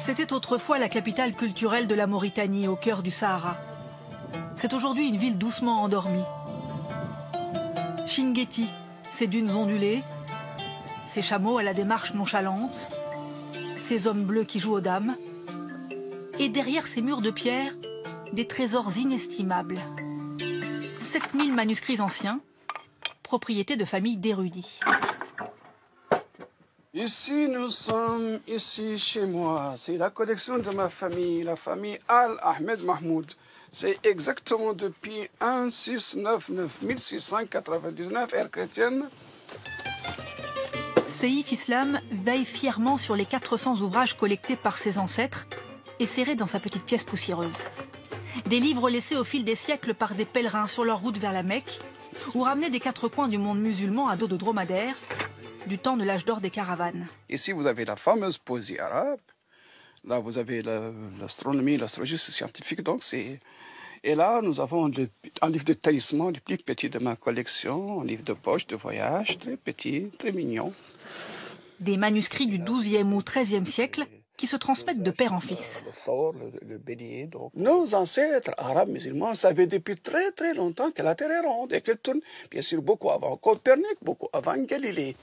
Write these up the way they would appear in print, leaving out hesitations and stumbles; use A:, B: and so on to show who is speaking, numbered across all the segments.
A: C'était autrefois la capitale culturelle de la Mauritanie, au cœur du Sahara. C'est aujourd'hui une ville doucement endormie. Chinguetti, ses dunes ondulées, ses chameaux à la démarche nonchalante, ses hommes bleus qui jouent aux dames, et derrière ces murs de pierre, des trésors inestimables. 7000 manuscrits anciens, propriété de familles d'érudits.
B: Ici, nous sommes ici chez moi. C'est la collection de ma famille, la famille Al-Ahmed Mahmoud. C'est exactement depuis 1699 ère chrétienne.
A: Seif Islam veille fièrement sur les 400 ouvrages collectés par ses ancêtres et serrés dans sa petite pièce poussiéreuse. Des livres laissés au fil des siècles par des pèlerins sur leur route vers la Mecque ou ramenés des quatre coins du monde musulman à dos de dromadaire, du temps de l'âge d'or des caravanes.
B: Ici, vous avez la fameuse poésie arabe. Là, vous avez l'astronomie, l'astrologie scientifique. Donc, et là, nous avons un livre de talisman, le plus petit de ma collection, un livre de poche, de voyage, très petit, très mignon.
A: Des manuscrits du XIIe ou XIIIe siècle qui se transmettent de père en fils.
B: Le bélier, donc. Nos ancêtres arabes musulmans savaient depuis très très longtemps que la Terre est ronde et qu'elle tourne, bien sûr, beaucoup avant Copernic, beaucoup avant Galilée.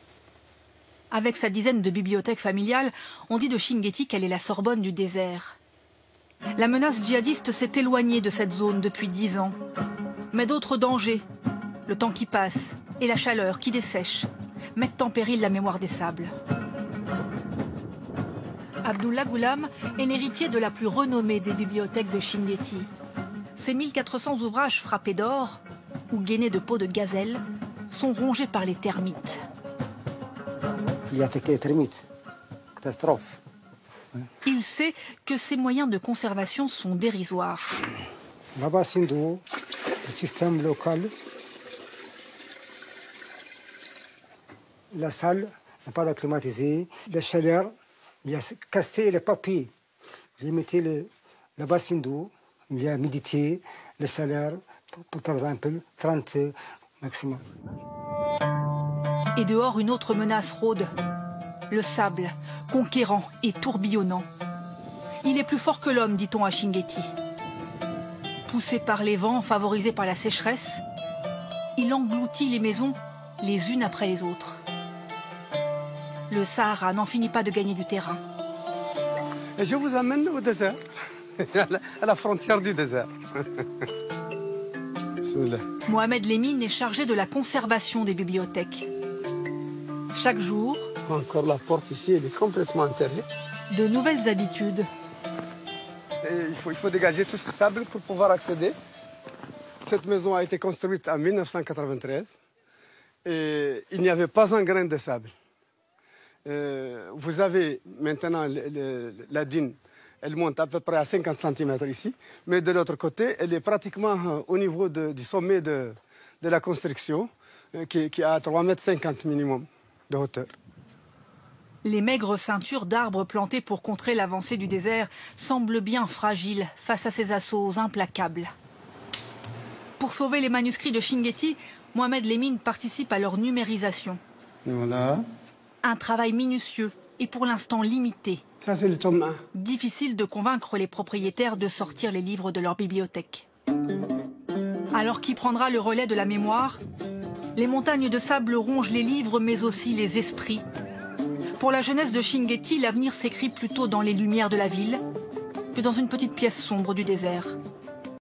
A: Avec sa dizaine de bibliothèques familiales, on dit de Chinguetti qu'elle est la Sorbonne du désert. La menace djihadiste s'est éloignée de cette zone depuis 10 ans. Mais d'autres dangers, le temps qui passe et la chaleur qui dessèche, mettent en péril la mémoire des sables. Abdullah Ghulam est l'héritier de la plus renommée des bibliothèques de Chinguetti. Ces 1400 ouvrages frappés d'or ou gainés de peaux de gazelle sont rongés par les termites.
C: Il y a des termites. Catastrophe.
A: Il sait que ces moyens de conservation sont dérisoires.
C: Là-bas, c'est le système local. La salle n'est pas climatisée. La chaleur, il y a cassé les papiers. J'ai mis le bassin d'eau, il y a médité, la chaleur, par exemple, 30 maximum.
A: Et dehors, une autre menace rôde. Le sable, conquérant et tourbillonnant. Il est plus fort que l'homme, dit-on à Chinguetti. Poussé par les vents, favorisé par la sécheresse, il engloutit les maisons les unes après les autres. Le Sahara n'en finit pas de gagner du terrain.
B: Et je vous amène au désert, à la frontière du désert.
A: Mohamed Lemine est chargé de la conservation des bibliothèques. Chaque jour,
B: encore la porte ici, elle est complètement enterrée.
A: De nouvelles habitudes.
B: Et il faut dégager tout ce sable pour pouvoir accéder. Cette maison a été construite en 1993 et il n'y avait pas un grain de sable. Vous avez maintenant la dune, elle monte à peu près à 50 cm ici, mais de l'autre côté, elle est pratiquement au niveau du sommet de la construction, qui est à 3,50 m minimum de hauteur.
A: Les maigres ceintures d'arbres plantés pour contrer l'avancée du désert semblent bien fragiles face à ces assauts implacables. Pour sauver les manuscrits de Chinguetti, Mohamed Lemine participe à leur numérisation.
B: Voilà.
A: Un travail minutieux et pour l'instant limité.
B: Ça, c'est le tome 1.
A: Difficile de convaincre les propriétaires de sortir les livres de leur bibliothèque. Alors qui prendra le relais de la mémoire? Les montagnes de sable rongent les livres, mais aussi les esprits. Pour la jeunesse de Chinguetti, l'avenir s'écrit plutôt dans les lumières de la ville que dans une petite pièce sombre du désert.